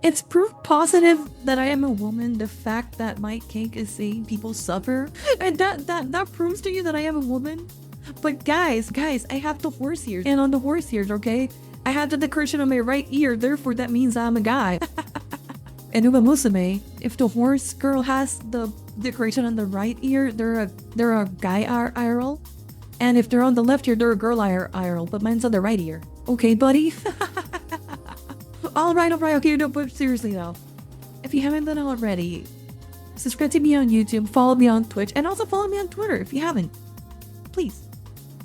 It's proof positive that I am a woman. The fact that my cake is seeing people suffer, and that proves to you that I am a woman. But guys, I have the horse ears, and on the horse ears, okay, I have the decoration on my right ear. Therefore, that means I'm a guy. And Uma Musume, if the horse girl has the decoration on the right ear, they're a guy IRL, and if they're on the left ear, they're a girl IRL. But mine's on the right ear. Okay, buddy. Alright, okay, no, but seriously though, if you haven't done it already, subscribe to me on YouTube, follow me on Twitch, and also follow me on Twitter if you haven't. Please.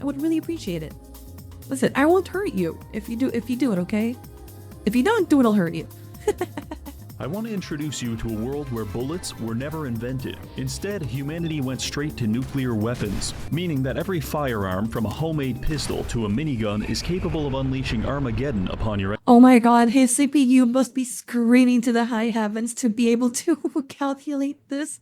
I would really appreciate it. Listen, I won't hurt you if you do it, okay? If you don't do it, I'll hurt you. I want to introduce you to a world where bullets were never invented. Instead, humanity went straight to nuclear weapons, meaning that every firearm from a homemade pistol to a minigun is capable of unleashing Armageddon upon your Oh my god, his CPU must be screaming to the high heavens to be able to calculate this.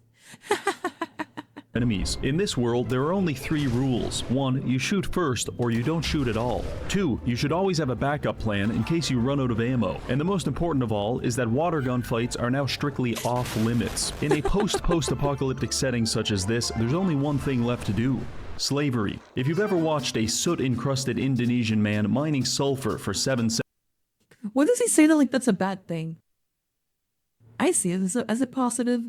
enemies. In this world, there are only 3 rules. 1, you shoot first or you don't shoot at all. 2, you should always have a backup plan in case you run out of ammo. And the most important of all is that water gun fights are now strictly off limits. In a post-apocalyptic setting such as this, there's only one thing left to do. Slavery. If you've ever watched a soot-encrusted Indonesian man mining sulfur for 7 seconds. What does he say that like that's a bad thing? I see it as a positive.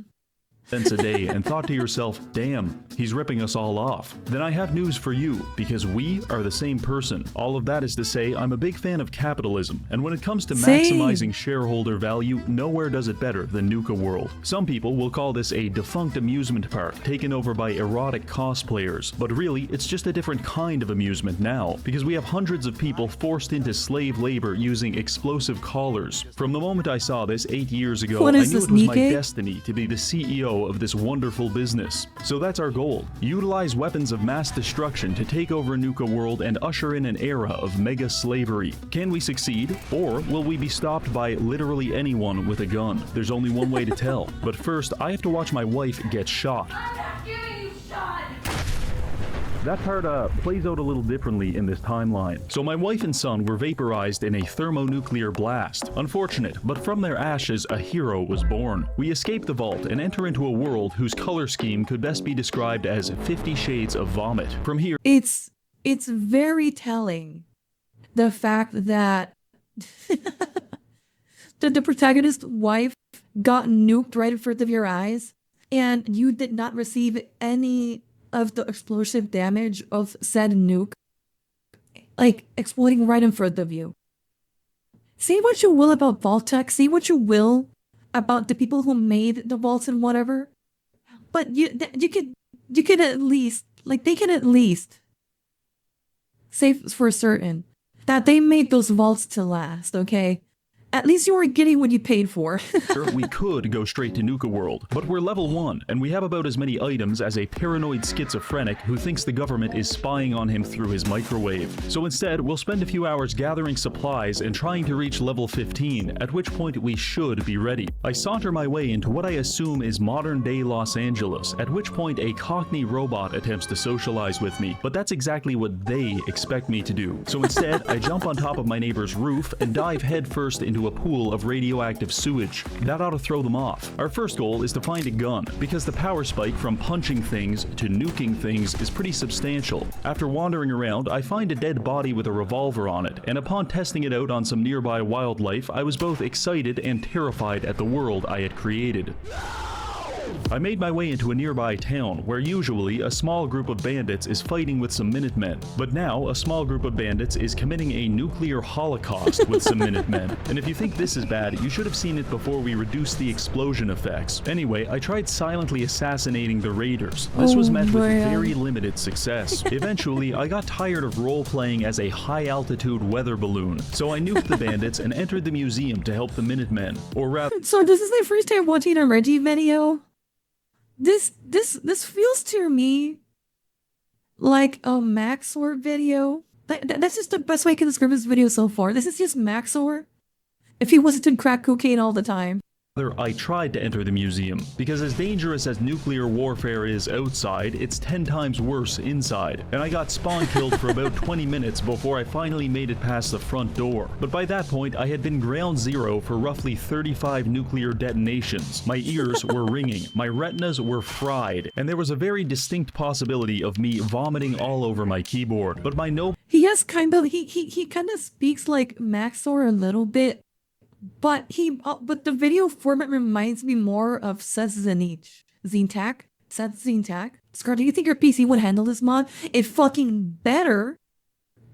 Cents a day and thought to yourself, damn, he's ripping us all off. Then I have news for you, because we are the same person. All of that is to say, I'm a big fan of capitalism, and when it comes to maximizing shareholder value, nowhere does it better than Nuka World. Some people will call this a defunct amusement park taken over by erotic cosplayers, but really, it's just a different kind of amusement now, because we have hundreds of people forced into slave labor using explosive collars. From the moment I saw this 8 years ago, I knew it was my destiny to be the CEO of this wonderful business. So that's our goal. Utilize weapons of mass destruction to take over Nuka World and usher in an era of mega slavery. Can we succeed? Or will we be stopped by literally anyone with a gun? There's only one way to tell. But first, I have to watch my wife get shot. That part plays out a little differently in this timeline. So my wife and son were vaporized in a thermonuclear blast. Unfortunate, but from their ashes a hero was born. We escape the vault and enter into a world whose color scheme could best be described as 50 shades of vomit. From here, it's very telling the fact that the protagonist's wife got nuked right in front of your eyes and you did not receive any of the explosive damage of said nuke, like, exploding right in front of you. Say what you will about Vault-Tec, say what you will about the people who made the vaults and whatever, but you could at least, like, they can at least say for certain that they made those vaults to last, okay? At least you were getting what you paid for. we could go straight to Nuka World, but we're level 1, and we have about as many items as a paranoid schizophrenic who thinks the government is spying on him through his microwave. So instead, we'll spend a few hours gathering supplies and trying to reach level 15, at which point we should be ready. I saunter my way into what I assume is modern-day Los Angeles, at which point a Cockney robot attempts to socialize with me, but that's exactly what they expect me to do. So instead, I jump on top of my neighbor's roof and dive headfirst into a pool of radioactive sewage. That ought to throw them off. Our first goal is to find a gun, because the power spike from punching things to nuking things is pretty substantial. After wandering around, I find a dead body with a revolver on it, and upon testing it out on some nearby wildlife, I was both excited and terrified at the world I had created. I made my way into a nearby town, where usually a small group of bandits is fighting with some Minutemen, but now a small group of bandits is committing a nuclear holocaust with some Minutemen. And if you think this is bad, you should have seen it before we reduced the explosion effects. Anyway, I tried silently assassinating the raiders. This was met with very limited success. Eventually, I got tired of role-playing as a high-altitude weather balloon, so I nuked the bandits and entered the museum to help the Minutemen, or rather— So this is my first time watching a Reggie video. This feels to me like a Maxor video. That's just the best way I can describe this video so far. This is just Maxor if he wasn't to crack cocaine all the time. I tried to enter the museum, because as dangerous as nuclear warfare is outside, it's 10 times worse inside, and I got spawn killed for about 20 minutes before I finally made it past the front door. But by that point, I had been ground zero for roughly 35 nuclear detonations. My ears were ringing, my retinas were fried, and there was a very distinct possibility of me vomiting all over my keyboard. But my no- He has he kind of speaks like Maxor a little bit, but but the video format reminds me more of Seth Zintak. Scar, do you think your PC would handle this mod? It fucking better.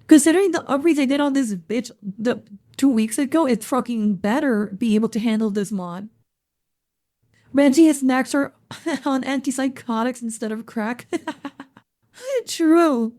Considering the upgrades I did on this bitch 2 weeks ago, it fucking better be able to handle this mod. Reggie has Maxor on antipsychotics instead of crack. True.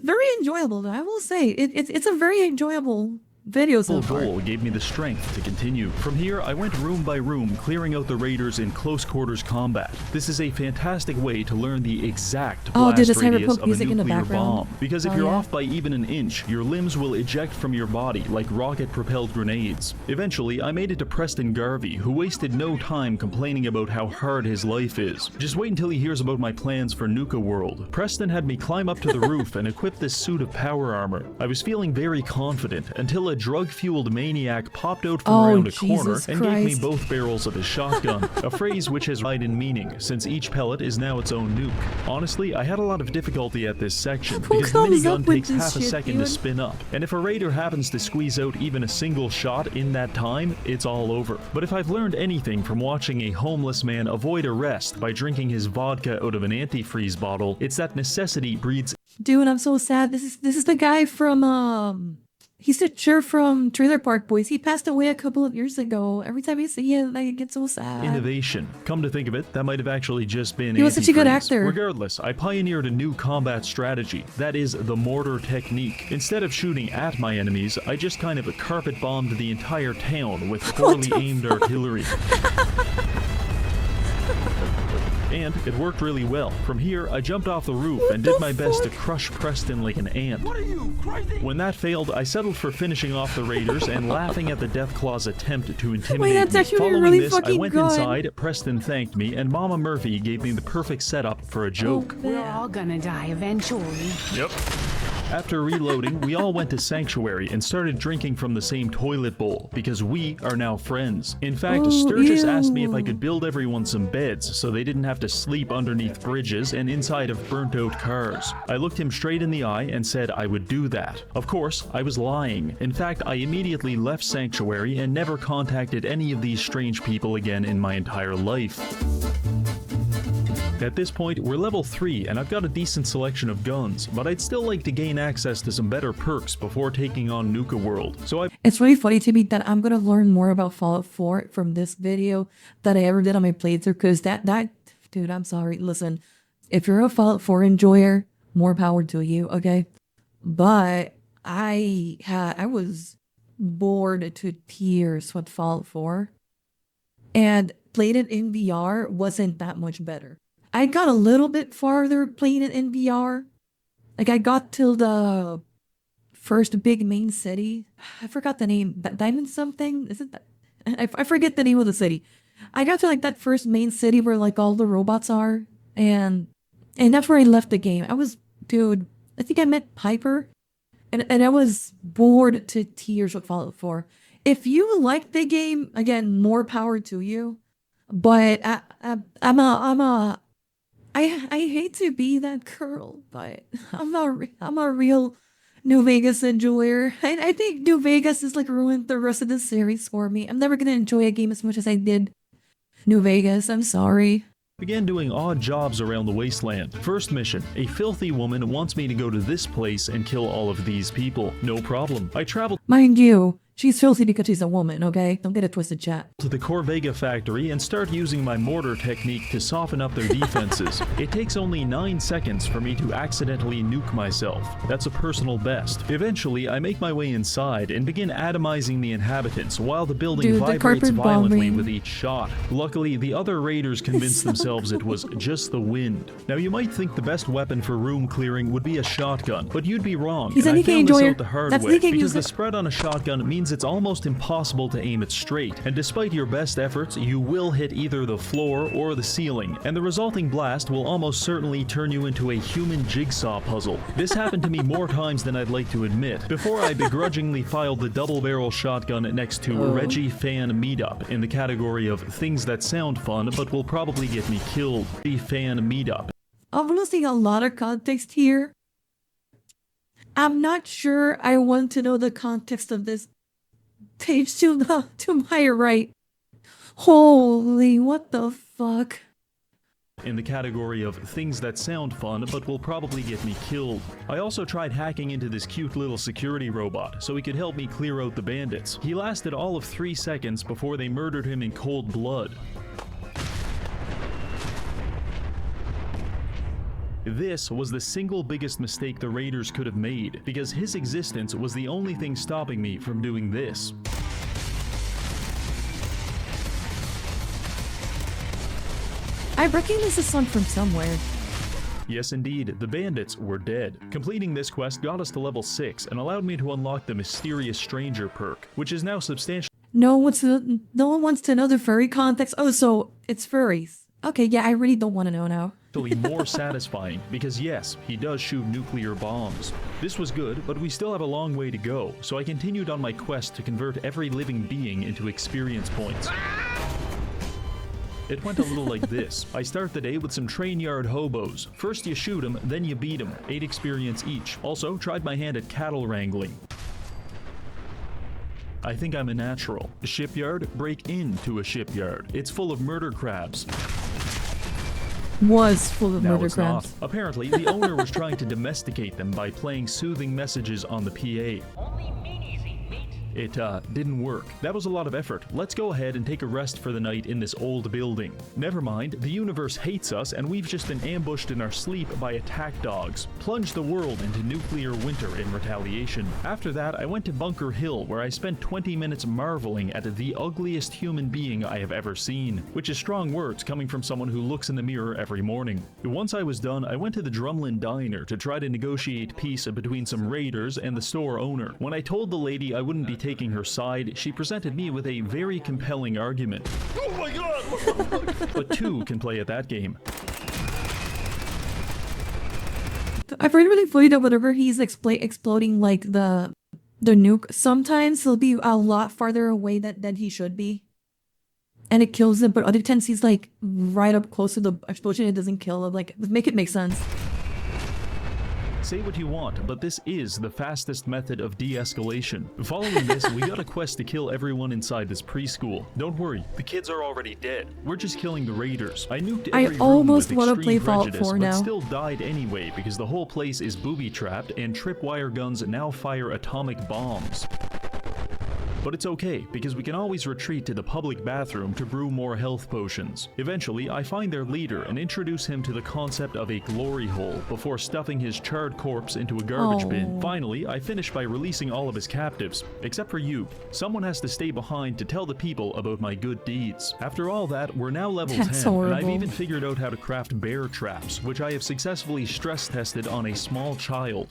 Very enjoyable, I will say. It's a very enjoyable video so far. Goal gave me the strength to continue. From here, I went room by room, clearing out the raiders in close quarters combat. This is a fantastic way to learn the exact blast radius of a nuclear bomb. Because if you're off by even an inch, your limbs will eject from your body like rocket-propelled grenades. Eventually, I made it to Preston Garvey, who wasted no time complaining about how hard his life is. Just wait until he hears about my plans for Nuka World. Preston had me climb up to the roof and equip this suit of power armor. I was feeling very confident until a drug-fueled maniac popped out from around a corner and gave me both barrels of his shotgun, a phrase which has wide in meaning, since each pellet is now its own nuke. Honestly, I had a lot of difficulty at this section, because the minigun takes half a second to spin up, and if a raider happens to squeeze out even a single shot in that time, it's all over. But if I've learned anything from watching a homeless man avoid arrest by drinking his vodka out of an antifreeze bottle, it's that necessity breeds— Dude, I'm so sad. This is the guy from he's the chair from Trailer Park Boys. He passed away a couple of years ago. Every time I see him, I get so sad. Innovation. Come to think of it, that might have actually just been He was such a good actor. Regardless, I pioneered a new combat strategy. That is the mortar technique. Instead of shooting at my enemies, I just kind of carpet bombed the entire town with poorly aimed artillery. And it worked really well. From here, I jumped off the roof and did my best to crush Preston like an ant. What are you, crazy? When that failed, I settled for finishing off the raiders and laughing at the Deathclaw's attempt to intimidate that's me. actually Following really this, I fucking went good. inside, Preston thanked me, and Mama Murphy gave me the perfect setup for a joke. We're all gonna die eventually. Yep. After reloading, we all went to Sanctuary and started drinking from the same toilet bowl, because we are now friends. In fact, Sturgis asked me if I could build everyone some beds so they didn't have to sleep underneath bridges and inside of burnt-out cars. I looked him straight in the eye and said I would do that. Of course, I was lying. In fact, I immediately left Sanctuary and never contacted any of these strange people again in my entire life. At this point, we're level 3 and I've got a decent selection of guns, but I'd still like to gain access to some better perks before taking on Nuka World. So It's really funny to me that I'm gonna learn more about Fallout 4 from this video that I ever did on my playthrough, because that dude, I'm sorry. Listen, if you're a Fallout 4 enjoyer, more power to you, okay? But I was bored to tears with Fallout 4, and playing it in VR wasn't that much better. I got a little bit farther playing it in VR. Like, I got till the first big main city. I forgot the name. Diamond something? Is it that? I forget the name of the city. I got to like that first main city where like all the robots are. And that's where I left the game. Dude, I think I met Piper. And I was bored to tears with Fallout 4. If you like the game, again, more power to you. But I hate to be that girl, but I'm a real New Vegas enjoyer. I think New Vegas is like ruined the rest of the series for me. I'm never gonna enjoy a game as much as I did New Vegas. I'm sorry. began doing odd jobs around the wasteland. First mission, a filthy woman wants me to go to this place and kill all of these people. No problem. I traveled— Mind you, she's filthy because she's a woman, okay? Don't get it twisted, chat. to the Corvega factory and start using my mortar technique to soften up their defenses. It takes only 9 seconds for me to accidentally nuke myself. That's a personal best. Eventually, I make my way inside and begin atomizing the inhabitants while the building vibrates violently with each shot. Luckily, the other raiders convinced themselves it was just the wind. Now, you might think the best weapon for room clearing would be a shotgun, but you'd be wrong. He's and a I Nikkei found this enjoyer. out the hard That's way, Nikkei because the music. spread on a shotgun means means it's almost impossible to aim it straight, and despite your best efforts, you will hit either the floor or the ceiling, and the resulting blast will almost certainly turn you into a human jigsaw puzzle. This happened to me more times than I'd like to admit, before I begrudgingly filed the double-barrel shotgun next to Reggie fan meetup in the category of things that sound fun but will probably get me killed. Fan meetup. I'm losing a lot of context here. I'm not sure I want to know the context of this page to my right. Holy, what the fuck? In the category of things that sound fun but will probably get me killed. I also tried hacking into this cute little security robot so he could help me clear out the bandits. He lasted all of 3 seconds before they murdered him in cold blood. This was the single biggest mistake the Raiders could have made, because his existence was the only thing stopping me from doing this. I recognize this song from somewhere. Yes indeed, the bandits were dead. Completing this quest got us to level 6 and allowed me to unlock the Mysterious Stranger perk, which is now substantially No one wants to know the furry context. Oh, so it's furries. Okay, yeah, I really don't want to know now. more satisfying, because yes, he does shoot nuclear bombs. This was good, but we still have a long way to go, so I continued on my quest to convert every living being into experience points. It went a little like this. I start the day with some train yard hobos. First you shoot them, then you beat them. 8 experience each. Also, tried my hand at cattle wrangling. I think I'm a natural. A shipyard? Break into a shipyard. It's full of murder crabs. Was full of Now murder it's crabs. not. Apparently, the owner was trying to domesticate them by playing soothing messages on the PA. It didn't work. That was a lot of effort. Let's go ahead and take a rest for the night in this old building. Never mind, the universe hates us and we've just been ambushed in our sleep by attack dogs. Plunged the world into nuclear winter in retaliation. After that, I went to Bunker Hill, where I spent 20 minutes marveling at the ugliest human being I have ever seen. Which is strong words coming from someone who looks in the mirror every morning. Once I was done, I went to the Drumlin Diner to try to negotiate peace between some raiders and the store owner. When I told the lady I wouldn't be taking her side, she presented me with a very compelling argument. Oh my god! But 2 can play at that game. I've heard really funny that whenever he's exploding like the nuke, sometimes he'll be a lot farther away than he should be. And it kills him, but other times he's like right up close to the explosion, it doesn't kill him. Like, make it make sense. Say what you want, but this is the fastest method of de-escalation. Following this, we got a quest to kill everyone inside this preschool. Don't worry, the kids are already dead. We're just killing the raiders. I nuked every room almost with want to extreme play Fallout prejudice, 4 but now. still died anyway because the whole place is booby-trapped and tripwire guns now fire atomic bombs. But it's okay, because we can always retreat to the public bathroom to brew more health potions. Eventually, I find their leader and introduce him to the concept of a glory hole before stuffing his charred corpse into a garbage bin. Finally, I finish by releasing all of his captives, except for you. Someone has to stay behind to tell the people about my good deeds. After all that, we're now level 10, and I've even figured out how to craft bear traps, which I have successfully stress tested on a small child.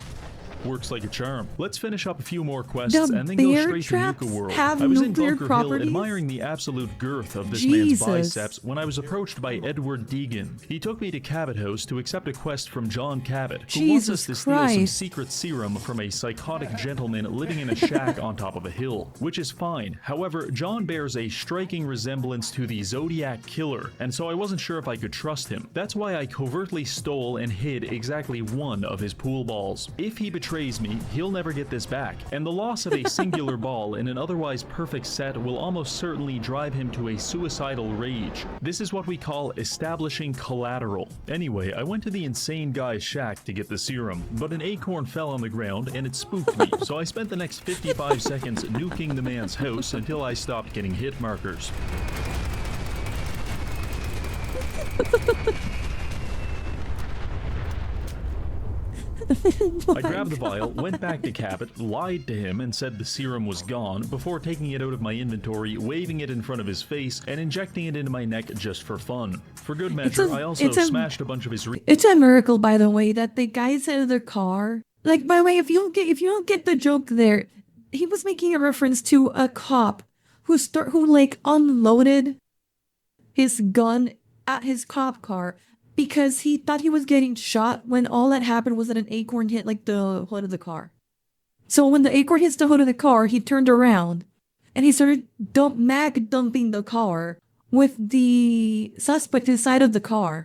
Works like a charm. Let's finish up a few more quests and then go straight to Nuka World. I was in Bunker Hill admiring the absolute girth of this man's biceps when I was approached by Edward Deegan. He took me to Cabot House to accept a quest from John Cabot, who wants us to steal some secret serum from a psychotic gentleman living in a shack on top of a hill, which is fine. However, John bears a striking resemblance to the Zodiac Killer, and so I wasn't sure if I could trust him. That's why I covertly stole and hid exactly 1 of his pool balls. If he betrays me, he'll never get this back, and the loss of a singular ball in an otherwise perfect set will almost certainly drive him to a suicidal rage. This is what we call establishing collateral. Anyway, I went to the insane guy's shack to get the serum, but an acorn fell on the ground and it spooked me, so I spent the next 55 seconds nuking the man's house until I stopped getting hit markers. I grabbed the vial, went back to Cabot, lied to him and said the serum was gone before taking it out of my inventory, waving it in front of his face, and injecting it into my neck just for fun. For good measure, I also smashed a bunch of his It's a miracle, by the way, that the guys out of their car... Like, by the way, if you don't get the joke there, he was making a reference to a cop who like unloaded his gun at his cop car because he thought he was getting shot when all that happened was that an acorn hit like the hood of the car. So when the acorn hits the hood of the car, he turned around and he started dumping the car with the suspect inside of the car.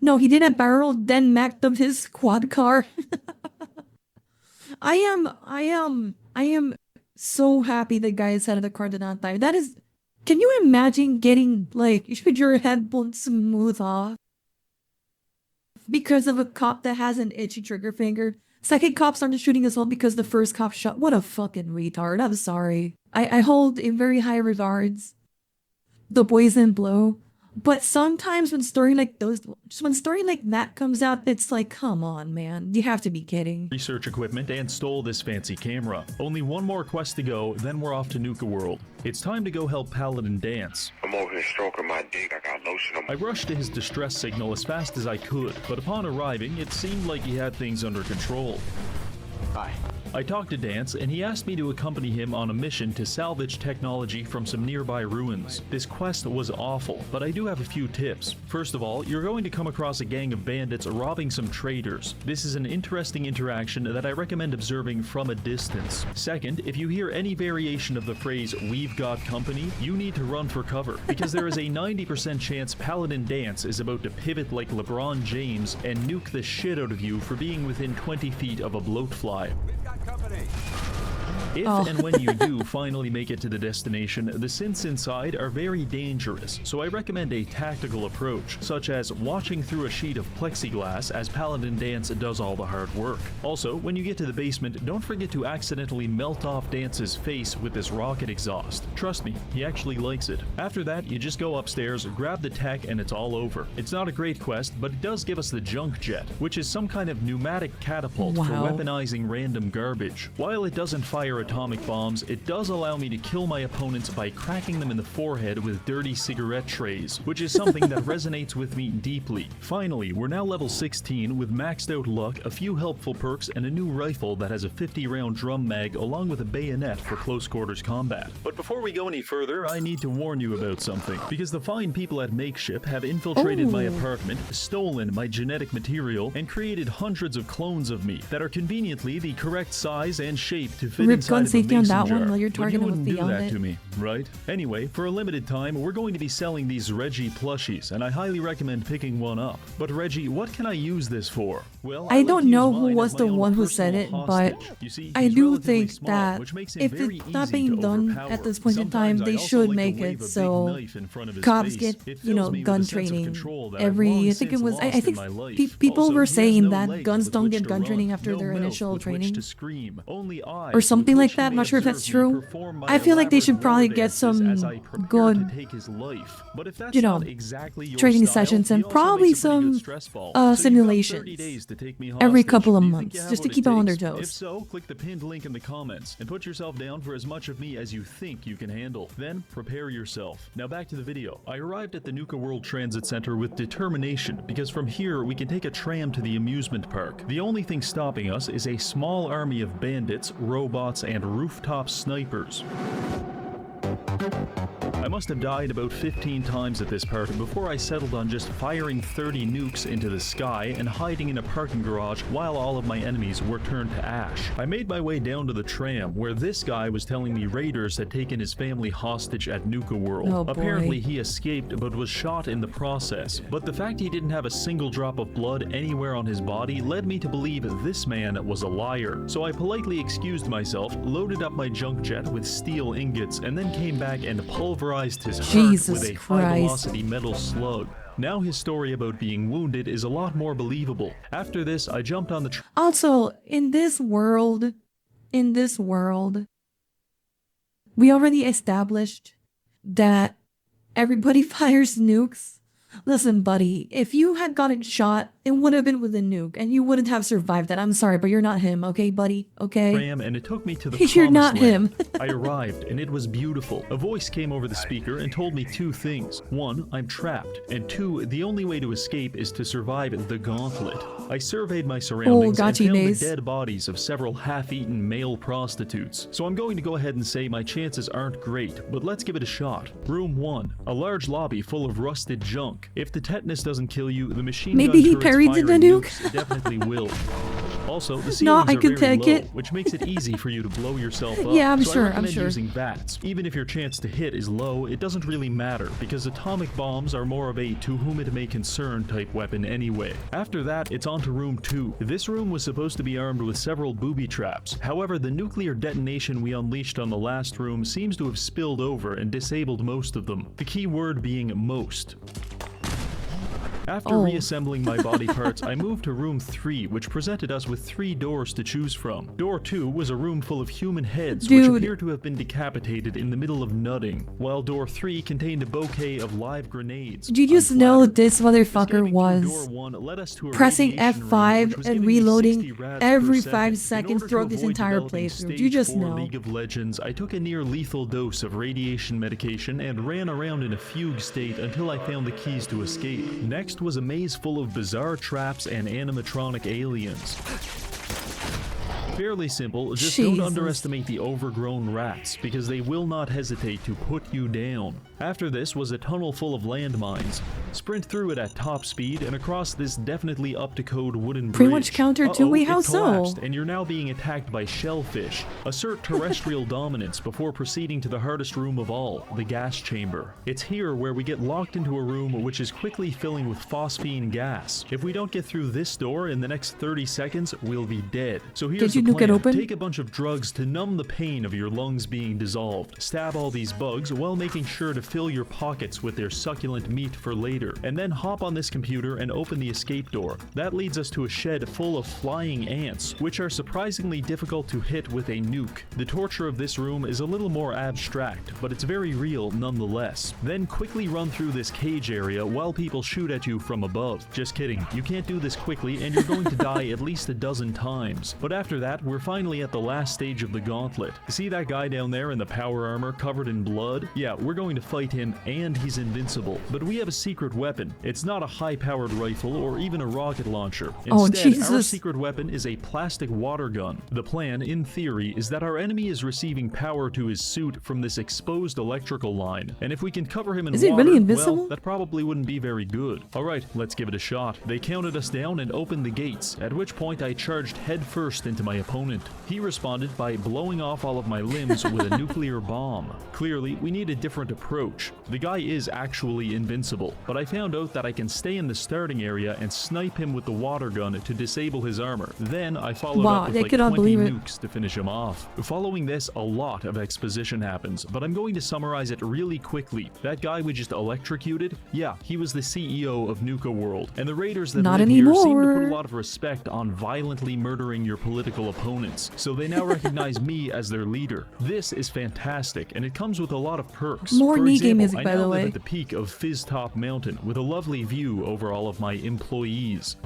No, he didn't barrel, then mag dumped his quad car. I am so happy the guy inside of the car did not die. That is, can you imagine getting, like, your head blown smooth off because of a cop that has an itchy trigger finger? Second cop started shooting as well because the first cop shot. What a fucking retard. I'm sorry. I hold in very high regards the boys in blue. But sometimes when story like that comes out, it's like, come on, man. You have to be kidding. Research equipment and stole this fancy camera. Only one more quest to go, then we're off to Nuka World. It's time to go help Paladin dance. I'm over here stroking my dick. I got lotion on my... I rushed to his distress signal as fast as I could, but upon arriving, it seemed like he had things under control. Hi. I talked to Dance, and he asked me to accompany him on a mission to salvage technology from some nearby ruins. This quest was awful, but I do have a few tips. First of all, you're going to come across a gang of bandits robbing some traders. This is an interesting interaction that I recommend observing from a distance. Second, if you hear any variation of the phrase, "we've got company," you need to run for cover, because there is a 90% chance Paladin Dance is about to pivot like LeBron James and nuke the shit out of you for being within 20 feet of a bloatfly. If and when you do finally make it to the destination, the synths inside are very dangerous, so I recommend a tactical approach, such as watching through a sheet of plexiglass as Paladin Dance does all the hard work. Also, when you get to the basement, don't forget to accidentally melt off Dance's face with this rocket exhaust. Trust me, he actually likes it. After that, you just go upstairs, grab the tech, and it's all over. It's not a great quest, but it does give us the junk jet, which is some kind of pneumatic catapult for weaponizing random garbage. While it doesn't fire atomic bombs, it does allow me to kill my opponents by cracking them in the forehead with dirty cigarette trays, which is something that resonates with me deeply. Finally, we're now level 16 with maxed out luck, a few helpful perks, and a new rifle that has a 50-round drum mag along with a bayonet for close quarters combat. But before we go any further, I need to warn you about something, because the fine people at Makeship have infiltrated my apartment, stolen my genetic material, and created hundreds of clones of me that are conveniently the correct size and shape to fit Rip inside gun of a safety on mason that jar. one while you're But you targeting with wouldn't the do that helmet. to me, right? Anyway, for a limited time, we're going to be selling these Reggie plushies, and I highly recommend picking one up. But Reggie, what can I use this for? Well, I like don't to use know who mine was as the my own one who said personal it, but hostage. You see, I he's do relatively think small, that which makes him if very it's not easy being to done overpower. at this point in time, Sometimes I they also should like to make wave a it big so knife in front of his cops face. get, It you know, fills me with gun a sense of training control that I've every, long I think it since was, I lost in think my life. people Also, were he has saying no that legs guns with don't which get to gun run, training after no their mouth initial with which training. to scream, only eyes Or something with like which that. he I'm may not sure if that's observe me true. perform my I feel like they elaborate should probably war get dances as I some prepare good, to take his life. But if that's you know, not exactly your training style, sessions he and also probably makes a pretty good some stress ball. So you've got 30 simulations days to take me every hostage. couple of Do you think months you have just to what keep it them on their takes? toes. If so, click the pinned link in the comments and put yourself down for as much of me as you think you can handle. Then prepare yourself. Now back to the video. I arrived at the Nuka World Transit Center with determination because from here we can take a tram to the amusement park. The only thing stopping us is a small army of bandits, robots, and rooftop snipers. I must have died about 15 times at this part before I settled on just firing 30 nukes into the sky and hiding in a parking garage while all of my enemies were turned to ash. I made my way down to the tram where this guy was telling me raiders had taken his family hostage at Nuka World. Oh, boy. Apparently he escaped but was shot in the process. But the fact he didn't have a single drop of blood anywhere on his body led me to believe this man was a liar. So I politely excused myself, loaded up my junk jet with steel ingots, and then came back and pulverized his heart Jesus with a Christ. high-velocity metal slug. Now his story about being wounded is a lot more believable. After this, I jumped on the Also, in this world, we already established that everybody fires nukes Listen, buddy, if you had gotten shot, it would have been with a nuke, and you wouldn't have survived that. I'm sorry, but you're not him, okay, buddy? Okay? Ram, and it took me to the You're promised not land. him. I arrived, and it was beautiful. A voice came over the speaker and told me two things. One, I'm trapped, and two, the only way to escape is to survive the gauntlet. I surveyed my surroundings and gotcha, found the Maze. dead bodies of several half-eaten male prostitutes. So I'm going to go ahead and say my chances aren't great, but let's give it a shot. Room 1, a large lobby full of rusted junk. If the tetanus doesn't kill you, the machine Maybe gun he turrets parried the firing nuke. nukes definitely will. Also, the No, ceilings I are can very take low, it. which makes it easy for you to blow yourself up. Yeah, I'm so sure, I I'm recommend sure. using VATS. Even if your chance to hit is low, it doesn't really matter, because atomic bombs are more of a to whom it may concern type weapon anyway. After that, it's on to room 2. This room was supposed to be armed with several booby traps. However, the nuclear detonation we unleashed on the last room seems to have spilled over and disabled most of them. The key word being most. After Oh. reassembling my body parts, I moved to room 3, which presented us with 3 doors to choose from. Door 2 was a room full of human heads, which Dude. appear to have been decapitated in the middle of nutting, while door 3 contained a bouquet of live grenades. Did you just I'm know flattered. this motherfucker Escaping through was door 1 led us to a pressing radiation room, F5 which was and giving me 60 reloading rads every per 5 In seconds order to throughout this avoid entire developing playthrough? Do you stage just 4 know? League of Legends, I took a near lethal dose of radiation medication and ran around in a fugue state until I found the keys to escape. Next was a maze full of bizarre traps and animatronic aliens. Fairly simple, just don't Jesus. underestimate the overgrown rats, because they will not hesitate to put you down. After this was a tunnel full of landmines. Sprint through it at top speed and across this definitely up-to-code wooden bridge. Pretty much counter to Uh-oh, we it how so? collapsed, and you're now being attacked by shellfish. Assert terrestrial dominance before proceeding to the hardest room of all, the gas chamber. It's here where we get locked into a room which is quickly filling with phosphine gas. If we don't get through this door in the next 30 seconds, we'll be dead. So here's you the nuke it plan. open? Take a bunch of drugs to numb the pain of your lungs being dissolved. Stab all these bugs while making sure to fill your pockets with their succulent meat for later. And then hop on this computer and open the escape door. That leads us to a shed full of flying ants, which are surprisingly difficult to hit with a nuke. The torture of this room is a little more abstract, but it's very real nonetheless. Then quickly run through this cage area while people shoot at you from above. Just kidding, you can't do this quickly and you're going to die at least a dozen times. But after that, we're finally at the last stage of the gauntlet. See that guy down there in the power armor covered in blood? Yeah, we're going to fight him and he's invincible. But we have a secret weapon. It's not a high-powered rifle or even a rocket launcher. Oh, Instead, our Jesus. secret weapon is a plastic water gun. The plan, in theory, is that our enemy is receiving power to his suit from this exposed electrical line. And if we can cover him in Is he water, really invisible? well, that probably wouldn't be very good. Alright, let's give it a shot. They counted us down and opened the gates, at which point I charged headfirst into my opponent. He responded by blowing off all of my limbs with a nuclear bomb. Clearly, we need a different approach. The guy is actually invincible, but I found out that I can stay in the starting area and snipe him with the water gun to disable his armor. Then I followed Wow, up with I like cannot 20 believe it. nukes to finish him off. Following this, a lot of exposition happens, but I'm going to summarize it really quickly. That guy we just electrocuted? Yeah, he was the CEO of Nuka World, and the raiders that Not live here seem to put anymore. a lot of respect on violently murdering your political opponents, so they now recognize me as their leader. This is fantastic, and it comes with a lot of perks. More For Nike example, music, I by now the live way. at the peak of Fizz Top Mountain with a lovely view over all of my employees.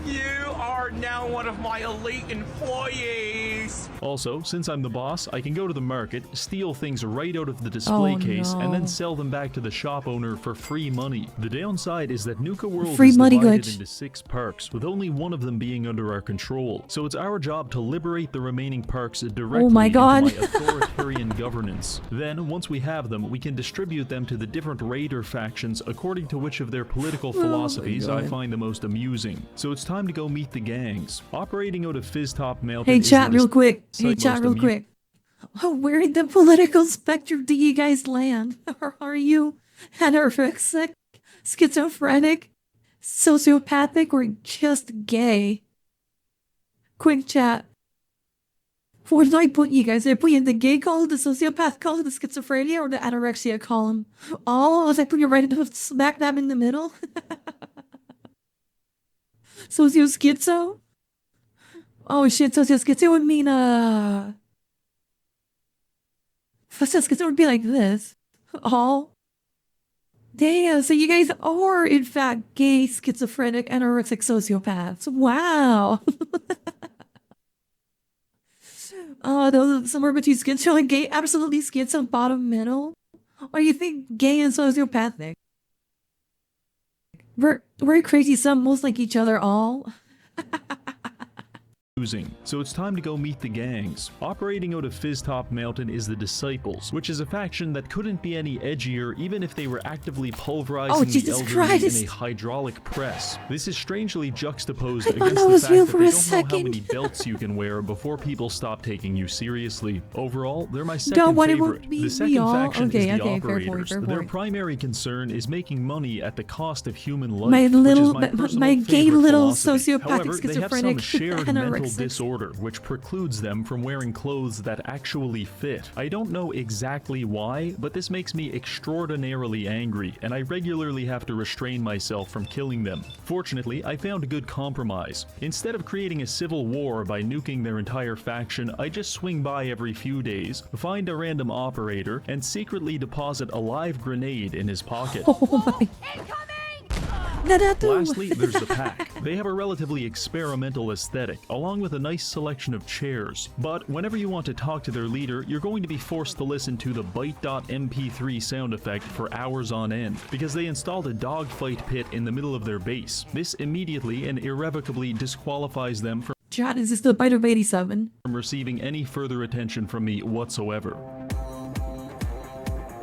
You are now one of my elite employees. Also, since I'm the boss, I can go to the market, steal things right out of the display Oh, case, and no. then sell them back to the shop owner for free money. The downside is that Nuka World Free is money divided glitch. into 6 parks, with only one of them being under our control. So it's our job to liberate the remaining parks directly Oh my God. into my authoritarian governance. Then, once we have them, we can distribute them to the different raider factions according to which of their political philosophies I God. find the most amusing. So it's time to go meet the gangs. Operating out of Fizz Top Mountain Hey, is chat what real is quick. Hey, like chat most real amu- quick. Oh, where in the political spectrum do you guys land? Are you anorexic, schizophrenic, sociopathic, or just gay? Quick chat. Where did I put you guys? Did I put you in the gay column, the sociopath column, the schizophrenia, or the anorexia column? Oh, did I put you right into smack dab in the middle? Socio-schizo? Oh shit, socio-schizo would mean, socio-schizo would be like this. All Damn, so you guys are, in fact, gay, schizophrenic, anorexic sociopaths. Wow. Those somewhere between schizo and gay, absolutely schizo, bottom middle. Or you think gay and sociopathic? We're crazy, some most like each other all. So it's time to go meet the gangs. Operating out of Fizztop Mountain is the Disciples, which is a faction that couldn't be any edgier even if they were actively pulverizing the elderly in a hydraulic press. This is strangely juxtaposed against the fact that they don't know how many belts you can wear before people stop taking you seriously. Overall, they're my second favorite. The second faction is the Operators. Their primary concern is making money at the cost of human life, my gay little sociopathic schizophrenic anorexic disorder, which precludes them from wearing clothes that actually fit. I don't know exactly why, but this makes me extraordinarily angry, and I regularly have to restrain myself from killing them. Fortunately, I found a good compromise. Instead of creating a civil war by nuking their entire faction, I just swing by every few days, find a random operator, and secretly deposit a live grenade in his pocket. Oh my. Lastly, there's the Pack. They have a relatively experimental aesthetic, along with a nice selection of chairs. But whenever you want to talk to their leader, you're going to be forced to listen to the bite.mp3 sound effect for hours on end, because they installed a dogfight pit in the middle of their base. This immediately and irrevocably disqualifies them from Chat, is this the bite of 87? Receiving any further attention from me whatsoever.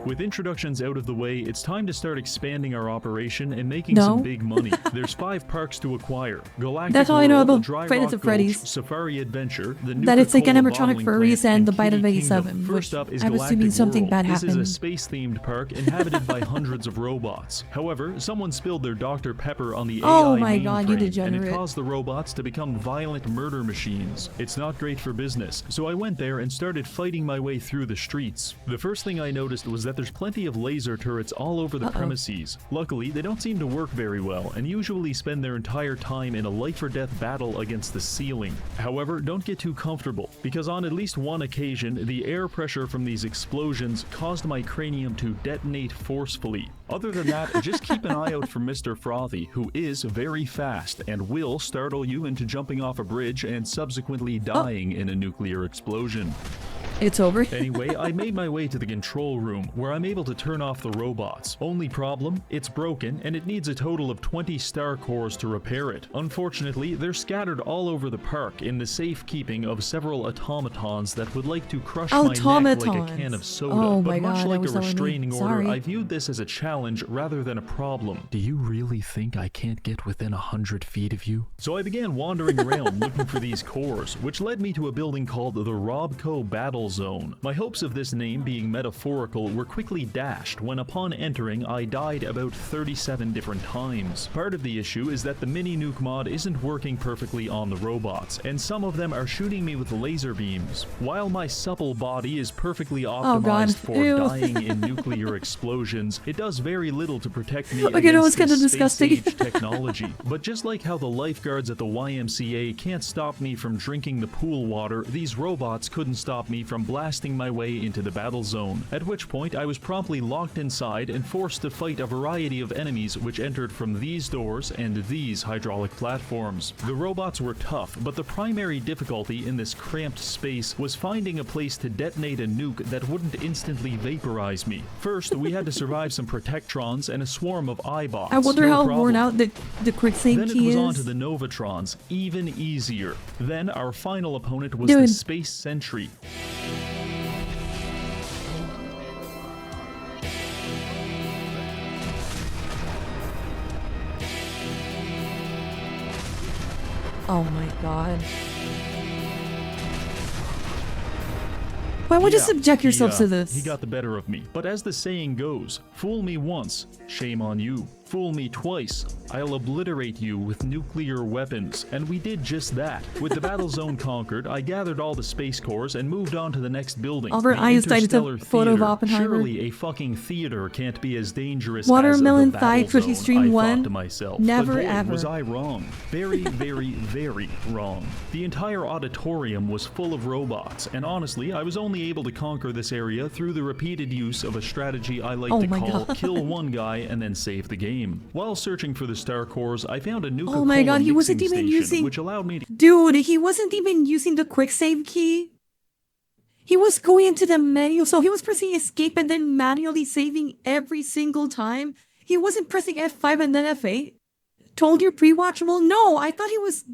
With introductions out of the way, it's time to start expanding our operation and making some big money. There's 5 parks to acquire: Galactic That's all I know about Dry Fridays Rock at Freddy's. Gulch, Safari Adventure, the That it's like animatronic Bottling furries Plant, and the bite of Kitty 87, Kingdom. which First up is I'm assuming Galactic something World. bad This is a happened. space-themed park inhabited by hundreds of robots. However, someone spilled their Dr. Pepper on the Oh AI my god, you mainframe, and degenerate. it caused the robots to become violent murder machines. It's not great for business, so I went there and started fighting my way through the streets. The first thing I noticed was that there's plenty of laser turrets all over the premises. Luckily, they don't seem to work very well and usually spend their entire time in a life-or-death battle against the ceiling. However, don't get too comfortable, because on at least one occasion, the air pressure from these explosions caused my cranium to detonate forcefully. Other than that, just keep an eye out for Mr. Frothy, who is very fast and will startle you into jumping off a bridge and subsequently dying in a nuclear explosion. It's over. Anyway, I made my way to the control room, where I'm able to turn off the robots. Only problem, it's broken, and it needs a total of 20 star cores to repair it. Unfortunately, they're scattered all over the park in the safekeeping of several automatons that would like to crush my neck like a can of soda. Oh but my much god, like that a was restraining order, Sorry. I viewed this as a challenge rather than a problem. Do you really think I can't get within 100 feet of you? So I began wandering around looking for these cores, which led me to a building called the Robco Battle Zone. My hopes of this name being metaphorical were quickly dashed when upon entering I died about 37 different times. Part of the issue is that the mini nuke mod isn't working perfectly on the robots, and some of them are shooting me with laser beams. While my supple body is perfectly optimized for dying in nuclear explosions, it does very little to protect me against kind of this disgusting. space-age technology. But just like how the lifeguards at the YMCA can't stop me from drinking the pool water, these robots couldn't stop me from blasting my way into the battle zone, at which point I was promptly locked inside and forced to fight a variety of enemies which entered from these doors and these hydraulic platforms. The robots were tough, but the primary difficulty in this cramped space was finding a place to detonate a nuke that wouldn't instantly vaporize me. First, we had to survive some protectrons and a swarm of iBots. I wonder how worn out the quicksand Then it key was is. on to the Novatrons, even easier. Then our final opponent was Dude. the Space Sentry. Oh my god. Why would you subject yourself to this? He got the better of me. But as the saying goes, fool me once, shame on you. Fool me twice, I'll obliterate you with nuclear weapons. And we did just that. With the battle zone conquered, I gathered all the space cores and moved on to the next building. Albert the Einstein took a Interstellar photo of Theater. Oppenheimer. Surely a fucking theater can't be as dangerous Watermelon as the Thigh battle Tricky zone, Stream I 1. thought to myself. Never but boy, ever. was I wrong. Very, very, very wrong. The entire auditorium was full of robots, and honestly, I was only able to conquer this area through the repeated use of a strategy I like to my call God. kill one guy and then save the game. While searching for the star cores, I found a Nuka-Cola Oh my God, he wasn't mixing even station, using- which allowed me to Dude, he wasn't even using the quick save key. He was going into the menu, so he was pressing escape and then manually saving every single time. He wasn't pressing F5 and then F8. Told your pre-watchable? No, I thought he was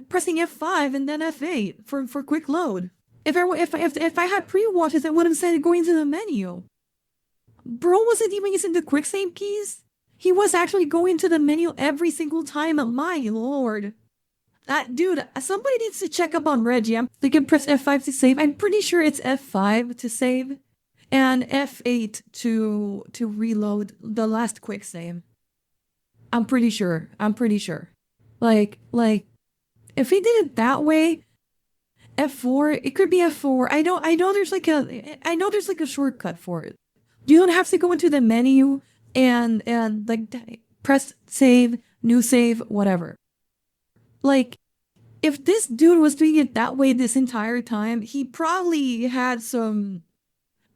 pressing F5 and then F8 for quick load. If I had pre-watches, I would have said going to the menu. Bro wasn't even using the quick save keys. He was actually going to the menu every single time. My lord. Dude, somebody needs to check up on Reggie. They can press F5 to save. I'm pretty sure it's F5 to save and F8 to reload the last quick save. I'm pretty sure. Like, if he did it that way, F4, it could be F4. I know there's like a shortcut for it. You don't have to go into the menu and like press save, new save, whatever. Like, if this dude was doing it that way this entire time, he probably had some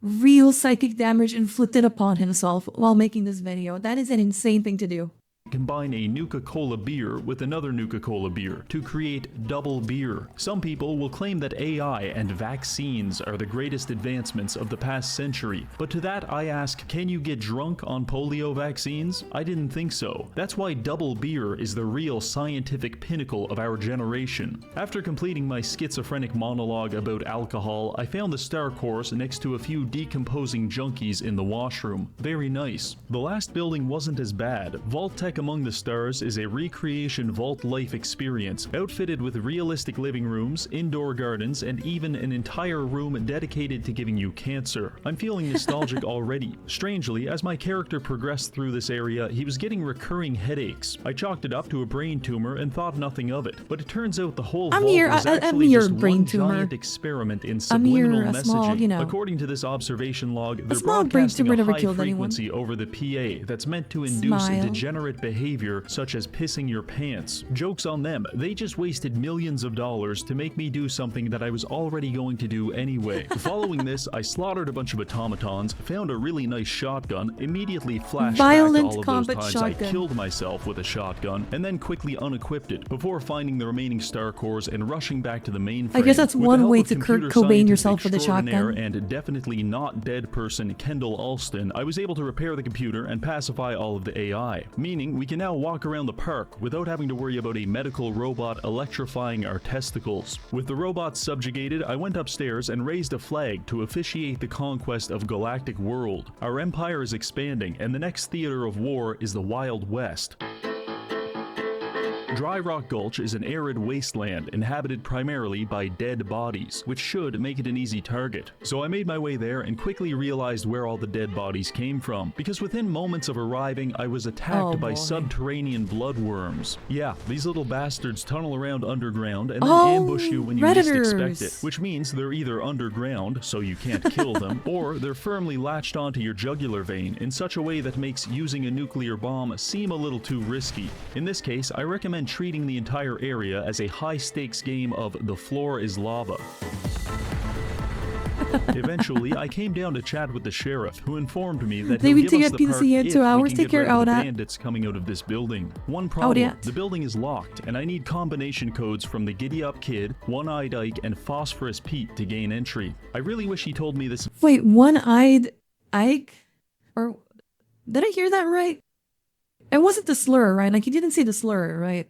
real psychic damage inflicted upon himself while making this video. That is an insane thing to do. combine a Nuka-Cola beer with another Nuka-Cola beer to create double beer. Some people will claim that AI and vaccines are the greatest advancements of the past century, but to that I ask, can you get drunk on polio vaccines? I didn't think so. That's why double beer is the real scientific pinnacle of our generation. After completing my schizophrenic monologue about alcohol, I found the star course next to a few decomposing junkies in the washroom. Very nice. The last building wasn't as bad. Vault Tech Among the Stars is a recreation vault life experience, outfitted with realistic living rooms, indoor gardens, and even an entire room dedicated to giving you cancer. I'm feeling nostalgic already. Strangely, as my character progressed through this area, he was getting recurring headaches. I chalked it up to a brain tumor and thought nothing of it, but it turns out the whole vault was actually just one giant experiment in subliminal messaging. According to this observation log, they're broadcasting a high frequency over the PA that's meant to induce degenerate behavior such as pissing your pants. Joke's on them, they just wasted millions of dollars to make me do something that I was already going to do anyway. Following this, I slaughtered a bunch of automatons, found a really nice shotgun, immediately flashed back to all of those times I killed myself with a shotgun, and then quickly unequipped it before finding the remaining star cores and rushing back to the mainframe. I guess that's one way to Kurt Cobain yourself with a shotgun. And definitely not dead person Kendall Alston, I was able to repair the computer and pacify all of the AI, meaning we can now walk around the park without having to worry about a medical robot electrifying our testicles. With the robots subjugated, I went upstairs and raised a flag to officiate the conquest of Galactic World. Our empire is expanding, and the next theater of war is the Wild West. Dry Rock Gulch is an arid wasteland inhabited primarily by dead bodies, which should make it an easy target. So I made my way there and quickly realized where all the dead bodies came from, because within moments of arriving, I was attacked by subterranean bloodworms. Yeah, these little bastards tunnel around underground and then ambush you when you least expect it, which means they're either underground, so you can't kill them, or they're firmly latched onto your jugular vein in such a way that makes using a nuclear bomb seem a little too risky. In this case, I recommend treating the entire area as a high-stakes game of the floor is lava. Eventually, I came down to chat with the sheriff, who informed me that he'll give us the park if we can get rid of the bandits coming out of this building. One problem, the building is locked, and I need combination codes from the Giddy Up Kid, One-Eyed Ike, and Phosphorus Pete to gain entry. I really wish he told me this. Wait, One-Eyed Ike? Or did I hear that right? It wasn't the slur, right? Like, he didn't say the slur, right?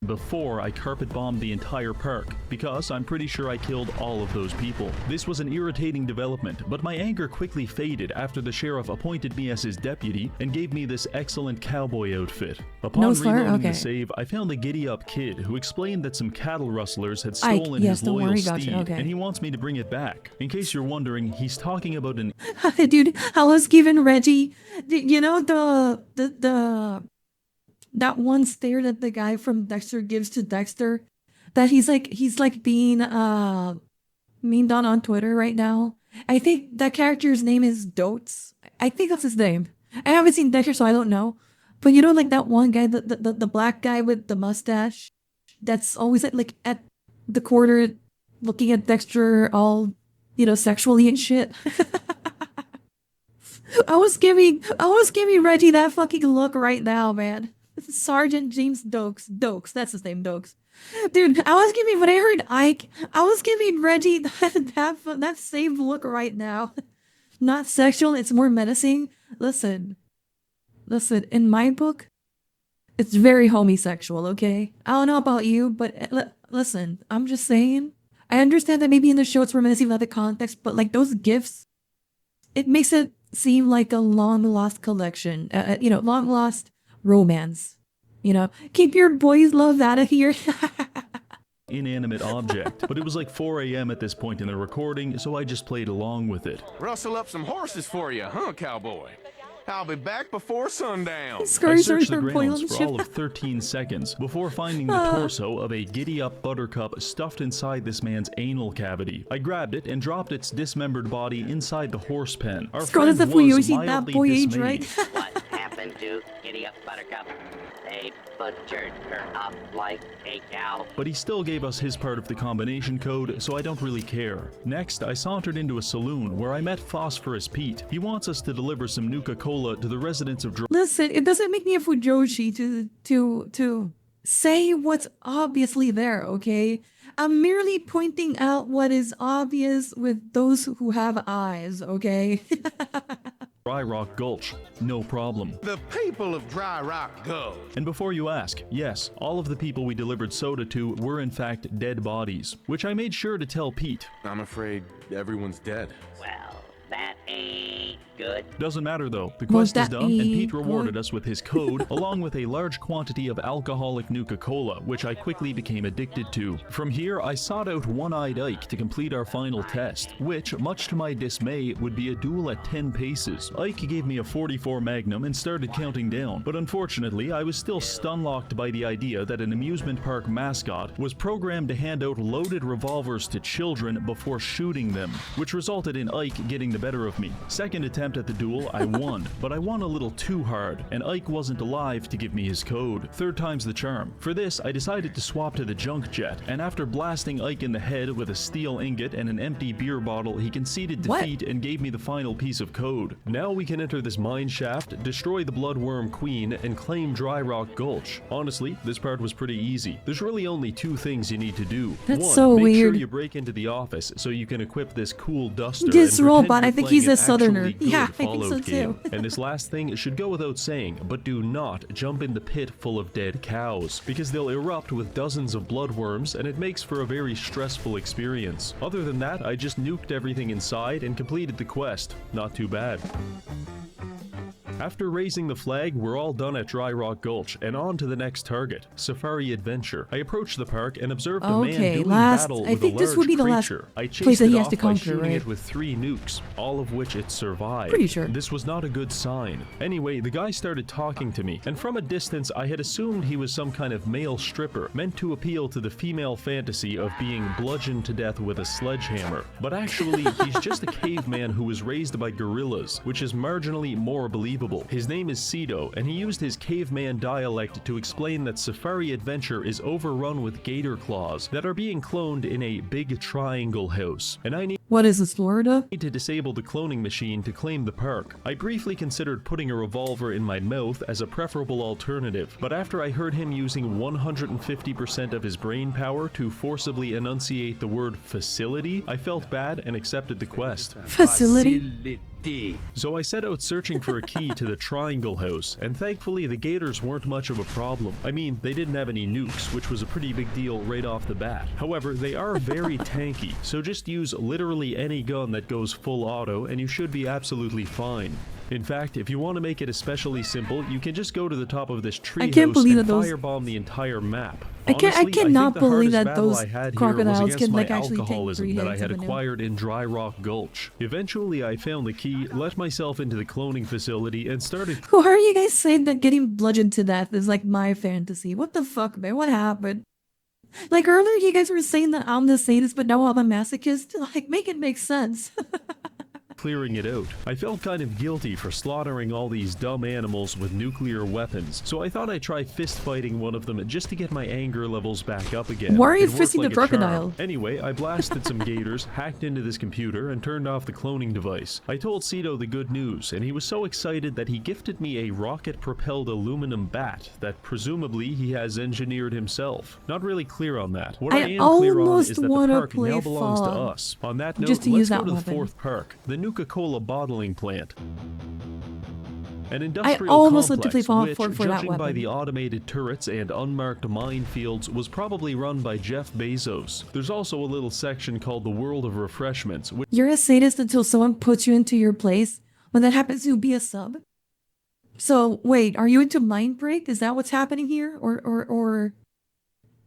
before I carpet bombed the entire park, because I'm pretty sure I killed all of those people. This was an irritating development, but my anger quickly faded after the sheriff appointed me as his deputy and gave me this excellent cowboy outfit. Upon No slur? reloading Okay. the save, I found the giddy-up kid who explained that some cattle rustlers had stolen yes, his don't loyal worry, gotcha, steed, okay. and he wants me to bring it back. In case you're wondering, he's talking about an Dude, I was giving Reggie, you know, that one stare that the guy from Dexter gives to Dexter, that he's like being memed on Twitter right now. I think that character's name is Dotes. I think that's his name. I haven't seen Dexter, so I don't know. But you know, like that one guy, the black guy with the mustache, that's always at the corner, looking at Dexter all, you know, sexually and shit. I was giving Reggie that fucking look right now, man. Sergeant James Dokes, that's his name, Dokes. Dude, when I heard Ike, I was giving Reggie that same look right now. Not sexual, it's more menacing. Listen, in my book, it's very homosexual, okay? I don't know about you, but listen, I'm just saying. I understand that maybe in the show it's more menacing without the context, but like those gifts, it makes it seem like a long-lost collection, long-lost romance. You know, keep your boys' love out of here. inanimate object. But it was like 4 a.m. at this point in the recording, so I just played along with it. Rustle up some horses for you, huh, cowboy? I'll be back before sundown. I Sorry searched the for grounds spoiling for shit. all of 13 seconds before finding the torso of a giddy-up buttercup stuffed inside this man's anal cavity. I grabbed it and dropped its dismembered body inside the horse pen. Our Scarlette, friend that's what you was see that mildly boy age, dismayed. right? What happened to Giddy Up Buttercup? They butchered her up like a cow. But he still gave us his part of the combination code, so I don't really care. Next, I sauntered into a saloon where I met Phosphorus Pete. He wants us to deliver some Nuka-Cola to the residents of Listen, it doesn't make me a Fujoshi to say what's obviously there, okay? I'm merely pointing out what is obvious with those who have eyes, okay? Dry Rock Gulch. No problem. The people of Dry Rock go. And before you ask, yes, all of the people we delivered soda to were in fact dead bodies, which I made sure to tell Pete. I'm afraid everyone's dead. Well, that ain't good. Doesn't matter though, the quest is that done and Pete ain't rewarded good. us with his code along with a large quantity of alcoholic Nuka-Cola, which I quickly became addicted to. From here, I sought out One-Eyed Ike to complete our final test, which, much to my dismay, would be a duel at 10 paces. Ike gave me a 44 Magnum and started counting down, but unfortunately, I was still stun-locked by the idea that an amusement park mascot was programmed to hand out loaded revolvers to children before shooting them, which resulted in Ike getting the better of me. Second attempt at the duel, I won, but I won a little too hard, and Ike wasn't alive to give me his code. Third time's the charm. For this, I decided to swap to the junk jet, and after blasting Ike in the head with a steel ingot and an empty beer bottle, he conceded What? defeat and gave me the final piece of code. Now we can enter this mine shaft, destroy the Bloodworm Queen, and claim Dry Rock Gulch. Honestly, this part was pretty easy. There's really only two things you need to do. That's One, so make weird. sure you break into the office so you can equip this cool duster. This and pretend robot, I you're think playing he's a an southerner. actually good Yeah, I think Fallout so game. too. And this last thing should go without saying, but do not jump in the pit full of dead cows, because they'll erupt with dozens of bloodworms and it makes for a very stressful experience. Other than that, I just nuked everything inside and completed the quest. Not too bad. After raising the flag, we're all done at Dry Rock Gulch and on to the next target, Safari Adventure. I approached the park and observed a man Okay, doing last- battle I with think a this large would be the last creature. I chased place that it he has off to by conquer, shooting right? it with 3 nukes, all of which it survived. Pretty sure. This was not a good sign. Anyway, the guy started talking to me, and from a distance I had assumed he was some kind of male stripper, meant to appeal to the female fantasy of being bludgeoned to death with a sledgehammer. But actually, he's just a caveman who was raised by gorillas, which is marginally more believable. His name is Cedo, and he used his caveman dialect to explain that Safari Adventure is overrun with gator claws that are being cloned in a big triangle house, and I need What is this, Florida? To disable the cloning machine to claim the park. I briefly considered putting a revolver in my mouth as a preferable alternative, but after I heard him using 150% of his brain power to forcibly enunciate the word facility, I felt bad and accepted the quest. Facility? So I set out searching for a key to the Triangle House, and thankfully the gators weren't much of a problem. I mean, they didn't have any nukes, which was a pretty big deal right off the bat. However, they are very tanky, so just use literally any gun that goes full auto and you should be absolutely fine. In fact, if you want to make it especially simple, you can just go to the top of this tree house and firebomb the entire map. Honestly, I cannot believe that those crocodiles can my like actually take alcoholism 3 that I hits had of a nuke. acquired in Dry Rock Gulch. Eventually, I found the key, let myself into the cloning facility, and started. Who are you guys saying that getting bludgeoned to death is like my fantasy? What the fuck, man? What happened? Like earlier, you guys were saying that I'm the sadist, but now I'm a masochist. Like, make it make sense. Clearing it out. I felt kind of guilty for slaughtering all these dumb animals with nuclear weapons, so I thought I'd try fist fighting one of them just to get my anger levels back up again. Why are you It worked fisting the like a charm. crocodile? Anyway, I blasted some gators, hacked into this computer, and turned off the cloning device. I told Cito the good news, and he was so excited that he gifted me a rocket-propelled aluminum bat that presumably he has engineered himself. Not really clear on that. What I am clear on is that the park now belongs to us. On that note, Just to let's use go that to the weapon. fourth park, the Nuka-Cola bottling plant. An industrial almost went to complex play Fallout which, 4 for that judging by weapon. the automated turrets and unmarked minefields, was probably run by Jeff Bezos. There's also a little section called the World of Refreshments, which You're a sadist until someone puts you into your place when that happens to be a sub? So, wait, are you into mind break? Is that what's happening here? Or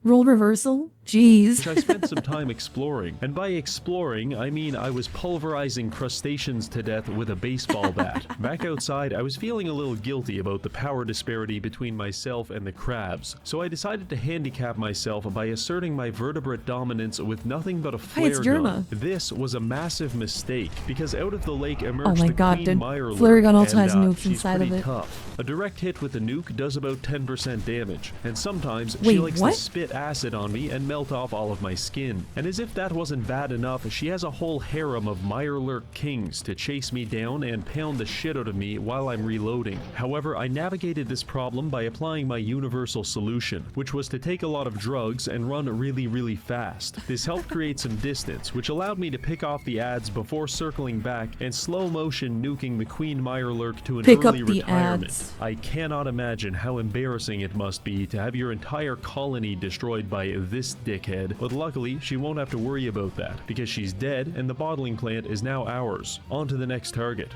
role reversal? Jeez. I spent some time exploring. And by exploring, I mean I was pulverizing crustaceans to death with a baseball bat. Back outside, I was feeling a little guilty about the power disparity between myself and the crabs, so I decided to handicap myself by asserting my vertebrate dominance with nothing but a Hey, it's flare gun. Germa. This was a massive mistake, because out of the lake Oh emerged my the god, Queen the Mire flare gun also and, has nukes she's inside of pretty it. tough. A direct hit with the nuke does about 10% damage, and sometimes Wait, she likes what? to spit acid on me and melt off all of my skin. And as if that wasn't bad enough, she has a whole harem of Mirelurk kings to chase me down and pound the shit out of me while I'm reloading. However, I navigated this problem by applying my universal solution, which was to take a lot of drugs and run really fast. This helped create some distance, which allowed me to pick off the ads before circling back and slow motion nuking the Queen Mirelurk to an Pick up early the retirement. ads. I cannot imagine how embarrassing it must be to have your entire colony destroyed by this dickhead, but luckily she won't have to worry about that, because she's dead and the bottling plant is now ours. On to the next target.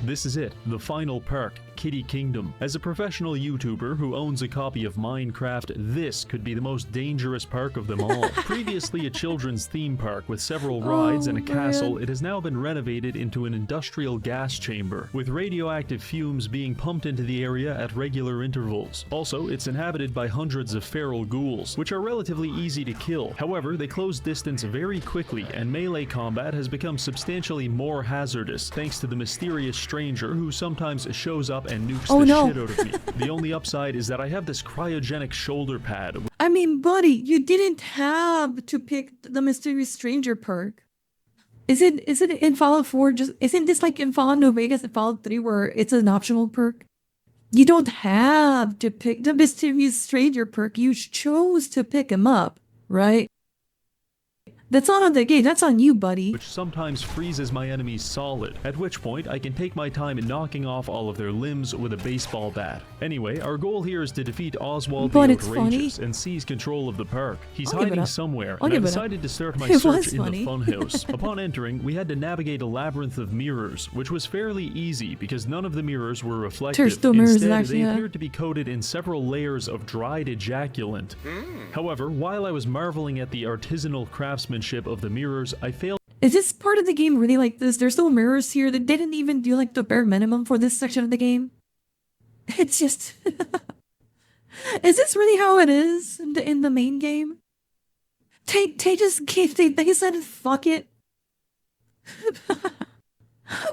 This is it, the final park, Kitty Kingdom. As a professional YouTuber who owns a copy of Minecraft, this could be the most dangerous park of them all. Previously a children's theme park with several rides and a castle, it has now been renovated into an industrial gas chamber, with radioactive fumes being pumped into the area at regular intervals. Also, it's inhabited by hundreds of feral ghouls, which are relatively easy to kill. However, they close distance very quickly, and melee combat has become substantially more hazardous thanks to the mysterious stranger who sometimes shows up and nukes the shit out of me. The only upside is that I have this cryogenic shoulder pad. I mean, buddy, you didn't have to pick the mysterious stranger perk. Is it in Fallout 4? Isn't this like in Fallout New Vegas and Fallout 3 where it's an optional perk? You don't have to pick the mysterious stranger perk. You chose to pick him up, right? That's not on the game, that's on you, buddy. Which sometimes freezes my enemies solid, at which point I can take my time knocking off all of their limbs with a baseball bat. Anyway, our goal here is to defeat Oswald the Outrageous and seize control of the park. He's hiding somewhere, and I decided to start my search in the funhouse. Upon entering, we had to navigate a labyrinth of mirrors, which was fairly easy because none of the mirrors were reflective. Instead, they appeared to be coated in several layers of dried ejaculant. However, while I was marveling at the artisanal craftsmanship of the mirrors, I failed. Is this part of the game really like this? There's no mirrors here. They didn't even do like the bare minimum for this section of the game. It's just... Is this really how it is in the main game? They said fuck it.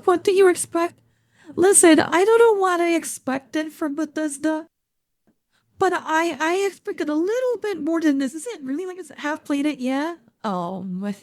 What do you expect? Listen, I don't know what I expected from Bethesda, but I expected a little bit more than this. Is it really like I have played it? Yeah. Oh my.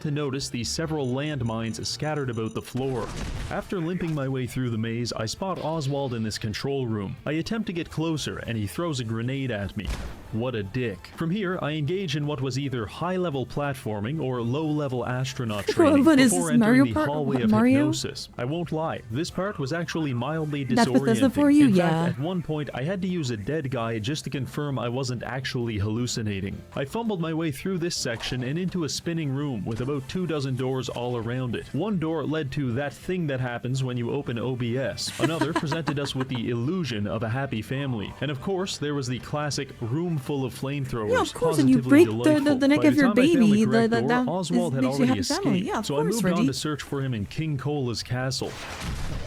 To notice the several landmines scattered about the floor. After limping my way through the maze, I spot Oswald in this control room. I attempt to get closer, and he throws a grenade at me. What a dick. From here, I engage in what was either high-level platforming or low-level astronaut training What is before this, entering Mario the Kart? hallway of Mario? hypnosis. I won't lie, this part was actually mildly That's Bethesda disorienting. for you? In Yeah. fact, at one point, I had to use a dead guy just to confirm I wasn't actually hallucinating. I fumbled my way through this section and into a spinning room with about 24 doors all around it. One door led to that thing that happens when you open OBS. Another presented us with the illusion of a happy family. And of course, there was the classic room full of flamethrowers. Yeah, of course, and you break the neck of your baby. That Oswald had makes you already happy escaped, family. Yeah, of so I course, moved on Reggie. to search for him in King Cola's castle.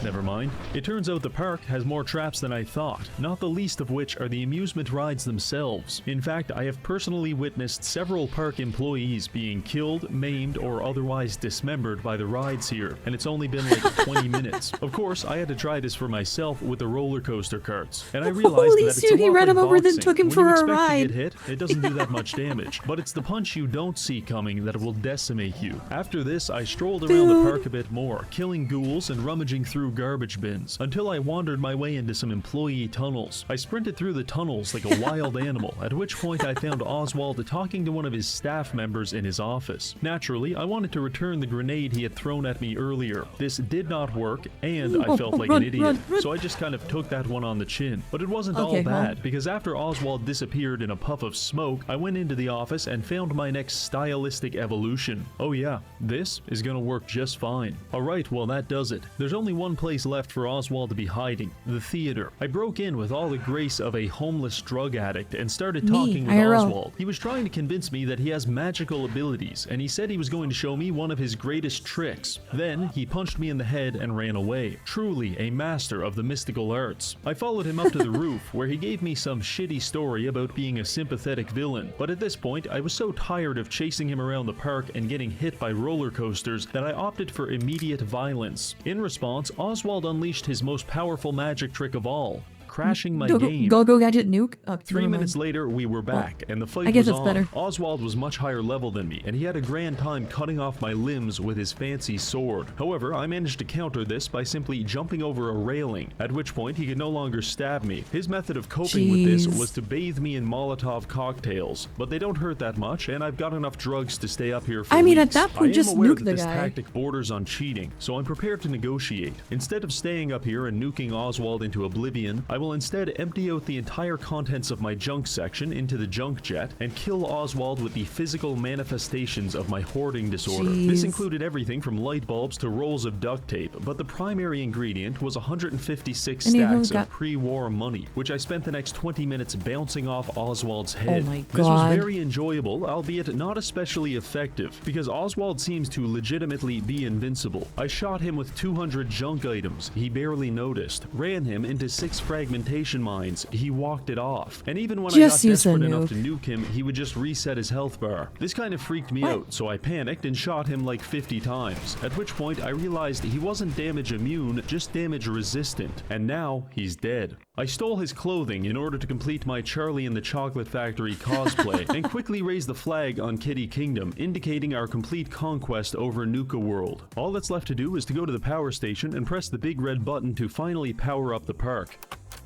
Never mind. It turns out the park has more traps than I thought, not the least of which are the amusement rides themselves. In fact, I have personally witnessed several park employees being killed, maimed, or otherwise dismembered by the rides here, and it's only been like 20 minutes. Of course, I had to try this for myself with the roller coaster carts, and I realized Holy that it's shit, a he lot ran like him over, then boxing. took him When for you a expect to ride. get hit, it doesn't do that much damage, but it's the punch you don't see coming that will decimate you. After this, I strolled around the park a bit more, killing ghouls and rummaging through garbage bins, until I wandered my way into some employee tunnels. I sprinted through the tunnels like a wild animal, at which point I found Oswald talking to one of his staff members in his office. Naturally, I wanted to return the grenade he had thrown at me earlier. This did not work, and I felt like an idiot, so I just kind of took that one on the chin. But it wasn't all bad, because after Oswald disappeared in a puff of smoke, I went into the office and found my next stylistic evolution. Oh yeah, this is gonna work just fine. Alright, well that does it. There's only one place left for Oswald to be hiding, the theater. I broke in with all the grace of a homeless drug addict and started talking with IRL. Oswald. He was trying to convince me that he has magical abilities, and he said he was going to show me one of his greatest tricks. Then he punched me in the head and ran away. Truly a master of the mystical arts. I followed him up to the roof, where he gave me some shitty story about being a sympathetic villain, but at this point I was so tired of chasing him around the park and getting hit by roller coasters that I opted for immediate violence. In response, Oswald unleashed his most powerful magic trick of all, crashing my game. Go gadget nuke. Oh, 3 never minutes mind. later, we were back, and the fight I guess was it's on. better. Oswald was much higher level than me, and he had a grand time cutting off my limbs with his fancy sword. However, I managed to counter this by simply jumping over a railing, at which point he could no longer stab me. His method of coping with this was to bathe me in Molotov cocktails, but they don't hurt that much, and I've got enough drugs to stay up here for I mean, at weeks. that point, I am just aware nuke that the this guy. tactic borders on cheating, so I'm prepared to negotiate. Instead of staying up here and nuking Oswald into oblivion, I will instead empty out the entire contents of my junk section into the junk jet and kill Oswald with the physical manifestations of my hoarding disorder. This Jeez. included everything from light bulbs to rolls of duct tape, but the primary ingredient was 156 And everyone stacks got- of pre-war money, which I spent the next 20 minutes bouncing off Oswald's head. Oh my This was God. very enjoyable, albeit not especially effective, because Oswald seems to legitimately be invincible. I shot him with 200 junk items, he barely noticed, ran him into 6 fragmentation mines, he walked it off, and even when I got Just use a desperate enough nuke. to nuke him, he would just reset his health bar. This kind of freaked me out, so I panicked and shot him like 50 times, at which point I realized he wasn't damage immune, just damage resistant, and now he's dead. I stole his clothing in order to complete my Charlie and the Chocolate Factory cosplay, and quickly raised the flag on Kitty Kingdom, indicating our complete conquest over Nuka World. All that's left to do is to go to the power station and press the big red button to finally power up the park.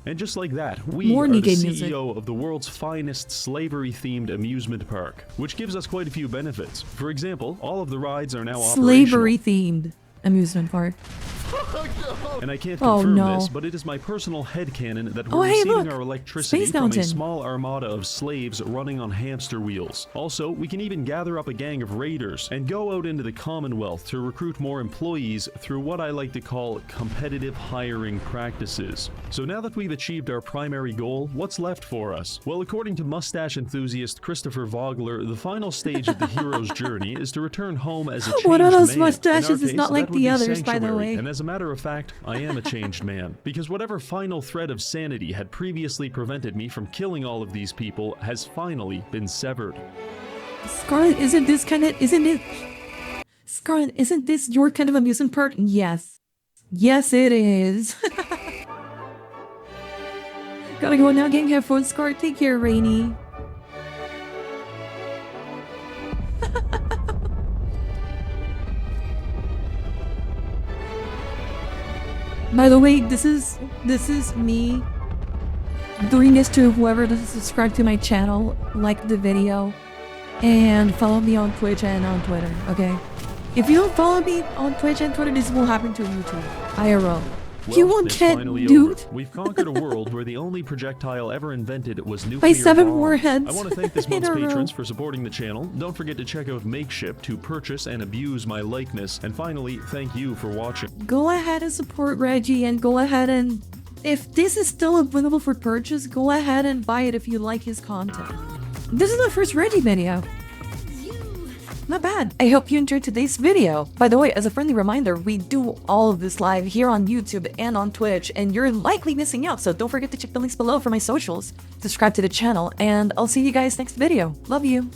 And just like that, we More are the Nikkei CEO music. of the world's finest slavery-themed amusement park, which gives us quite a few benefits. For example, all of the rides are now operational. Slavery themed amusement park. And I can't Oh, confirm no. this, but it is my personal headcanon that Oh, we're hey, receiving look! our electricity Space from Mountain. a small armada of slaves running on hamster wheels. Also, we can even gather up a gang of raiders and go out into the Commonwealth to recruit more employees through what I like to call competitive hiring practices. So now that we've achieved our primary goal, what's left for us? Well, according to mustache enthusiast Christopher Vogler, the final stage of the hero's journey is to return home as a changed One of those man. In mustaches our is case, not like that would the be others, by the Sanctuary, way. and as a matter of fact, I am a changed man, because whatever final thread of sanity had previously prevented me from killing all of these people has finally been severed. Scarlette, Scarlette, isn't this your kind of amusement park? Yes. Yes, it is. Gotta go now, gang. Have fun, Scarlette. Take care, Rainy. By the way, this is me doing this to whoever doesn't subscribe to my channel, like the video, and follow me on Twitch and on Twitter, okay? If you don't follow me on Twitch and Twitter, this will happen to you too. IRL. You won't it's get finally duped. over. We've conquered a world where the only projectile ever invented was nuclear By 7 bombs. warheads. I want to thank this in month's a row. patrons for supporting the channel. Don't forget to check out Makeshift to purchase and abuse my likeness. And finally, thank you for watching. Go ahead and support Reggie, and go ahead and, if this is still available for purchase, go ahead and buy it if you like his content. This is my first Reggie video. Not bad. I hope you enjoyed today's video. By the way, as a friendly reminder, we do all of this live here on YouTube and on Twitch, and you're likely missing out, so don't forget to check the links below for my socials, subscribe to the channel, and I'll see you guys next video. Love you.